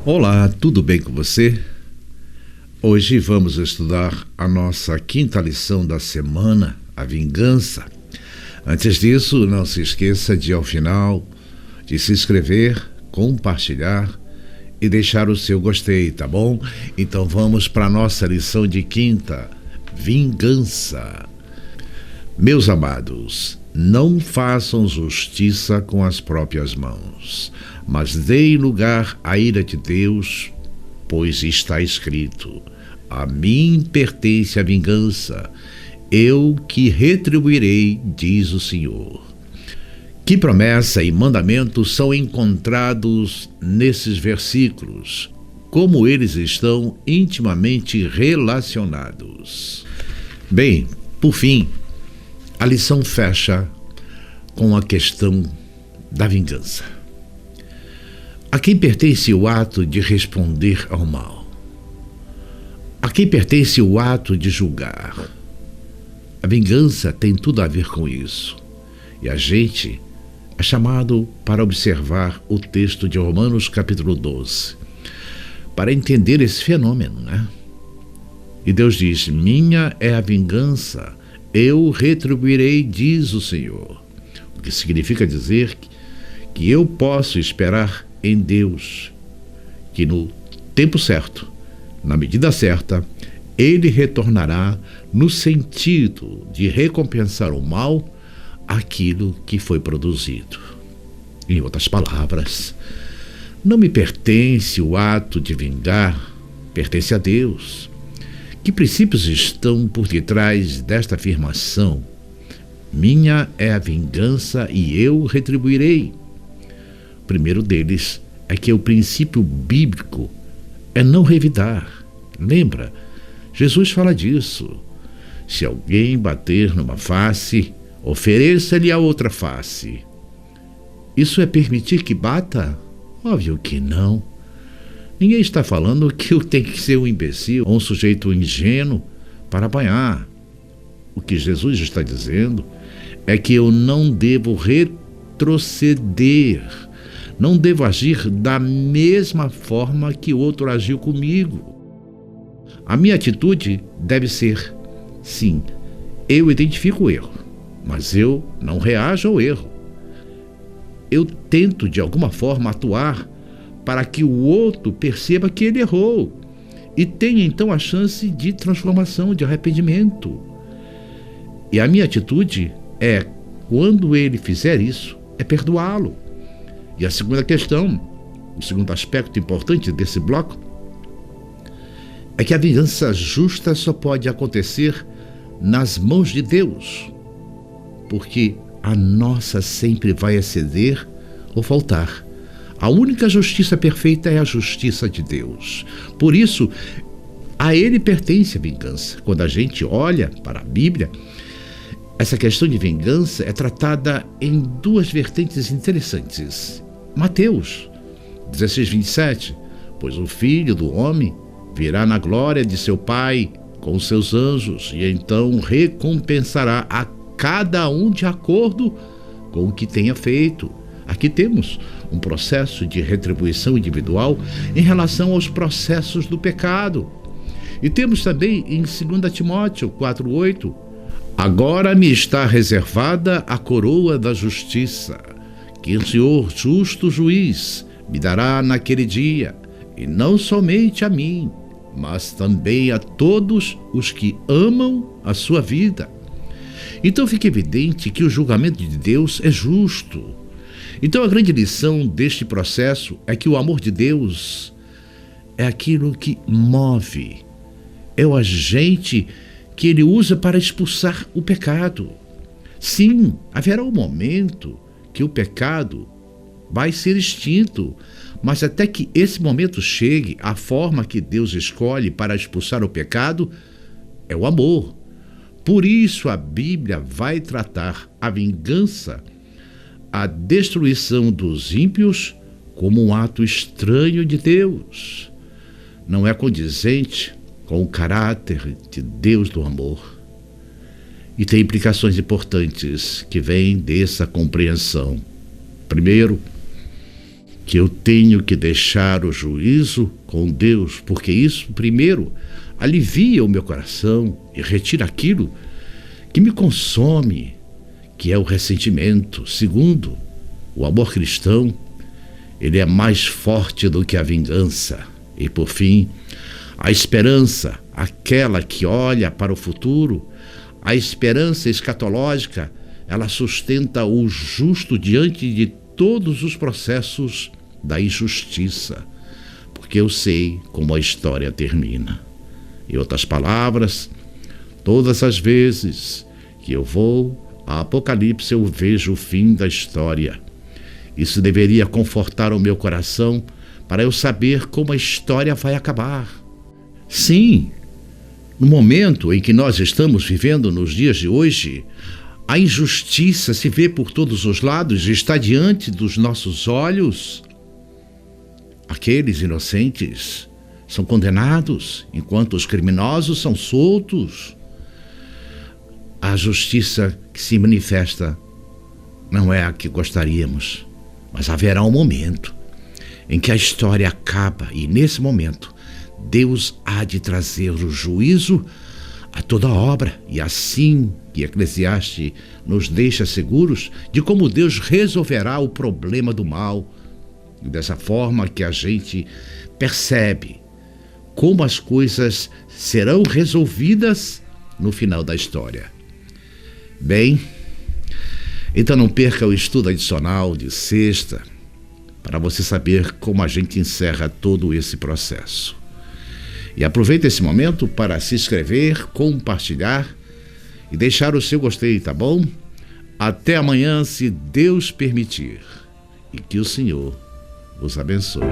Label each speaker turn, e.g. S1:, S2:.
S1: Olá, tudo bem com você? Hoje vamos estudar a nossa quinta lição da semana, a vingança. Antes disso, não se esqueça de, ao final, de se inscrever, compartilhar e deixar o seu gostei, tá bom? Então vamos para a nossa lição de quinta, vingança. Meus amados, não façam justiça com as próprias mãos, mas deem lugar à ira de Deus, pois está escrito: a mim pertence a vingança, eu que retribuirei, diz o Senhor. Que promessa e mandamento são encontrados nesses versículos? Como eles estão intimamente relacionados? Bem, por fim, a lição fecha com a questão da vingança. A quem pertence o ato de responder ao mal? A quem pertence o ato de julgar? A vingança tem tudo a ver com isso. E a gente é chamado para observar o texto de Romanos capítulo 12, para entender esse fenômeno, né? E Deus diz: minha é a vingança, eu retribuirei, diz o Senhor. O que significa dizer que eu posso esperar em Deus, que no tempo certo, na medida certa, Ele retornará no sentido de recompensar o mal, aquilo que foi produzido. Em outras palavras, não me pertence o ato de vingar, pertence a Deus. Que princípios estão por detrás desta afirmação? Minha é a vingança e eu retribuirei. O primeiro deles é que o princípio bíblico é não revidar. Lembra? Jesus fala disso. Se alguém bater numa face, ofereça-lhe a outra face. Isso é permitir que bata? Óbvio que não. Ninguém está falando que eu tenho que ser um imbecil ou um sujeito ingênuo para apanhar. O que Jesus está dizendo é que eu não devo retroceder, não devo agir da mesma forma que o outro agiu comigo. A minha atitude deve ser: sim, eu identifico o erro, mas eu não reajo ao erro. Eu tento, de alguma forma, atuar para que o outro perceba que ele errou e tenha, então, a chance de transformação, de arrependimento. E a minha atitude é, quando ele fizer isso, é perdoá-lo. E a segunda questão, o segundo aspecto importante desse bloco, é que a vingança justa só pode acontecer nas mãos de Deus, porque a nossa sempre vai exceder ou faltar. A única justiça perfeita é a justiça de Deus. Por isso, a Ele pertence a vingança. Quando a gente olha para a Bíblia, essa questão de vingança é tratada em duas vertentes interessantes. Mateus 16:27, pois o Filho do Homem virá na glória de seu Pai com os seus anjos, e então recompensará a cada um de acordo com o que tenha feito. Aqui temos um processo de retribuição individual em relação aos processos do pecado. E temos também em 2 Timóteo 4:8, agora me está reservada a coroa da justiça, que o Senhor, justo juiz, me dará naquele dia, e não somente a mim, mas também a todos os que amam a sua vida. Então fica evidente que o julgamento de Deus é justo. Então a grande lição deste processo é que o amor de Deus é aquilo que move, é o agente que Ele usa para expulsar o pecado. Sim, haverá um momento que o pecado vai ser extinto, mas até que esse momento chegue, a forma que Deus escolhe para expulsar o pecado é o amor. Por isso a Bíblia vai tratar a vingança, a destruição dos ímpios, como um ato estranho de Deus. Não é condizente com o caráter de Deus do amor. E tem implicações importantes que vêm dessa compreensão. Primeiro, que eu tenho que deixar o juízo com Deus, porque isso, primeiro, alivia o meu coração e retira aquilo que me consome, que é o ressentimento. Segundo, o amor cristão, ele é mais forte do que a vingança. E por fim, a esperança, aquela que olha para o futuro, a esperança escatológica, ela sustenta o justo diante de todos os processos da injustiça, porque eu sei como a história termina. Em outras palavras, todas as vezes que eu vou a Apocalipse, eu vejo o fim da história. Isso deveria confortar o meu coração para eu saber como a história vai acabar. Sim, no momento em que nós estamos vivendo nos dias de hoje, a injustiça se vê por todos os lados e está diante dos nossos olhos. Aqueles inocentes são condenados, enquanto os criminosos são soltos. A justiça que se manifesta não é a que gostaríamos, mas haverá um momento em que a história acaba e, nesse momento, Deus há de trazer o juízo a toda obra. E assim que Eclesiastes nos deixa seguros de como Deus resolverá o problema do mal. E dessa forma que a gente percebe como as coisas serão resolvidas no final da história. Bem, então não perca o estudo adicional de sexta para você saber como a gente encerra todo esse processo. E aproveita esse momento para se inscrever, compartilhar e deixar o seu gostei, tá bom? Até amanhã, se Deus permitir. E que o Senhor os abençoe.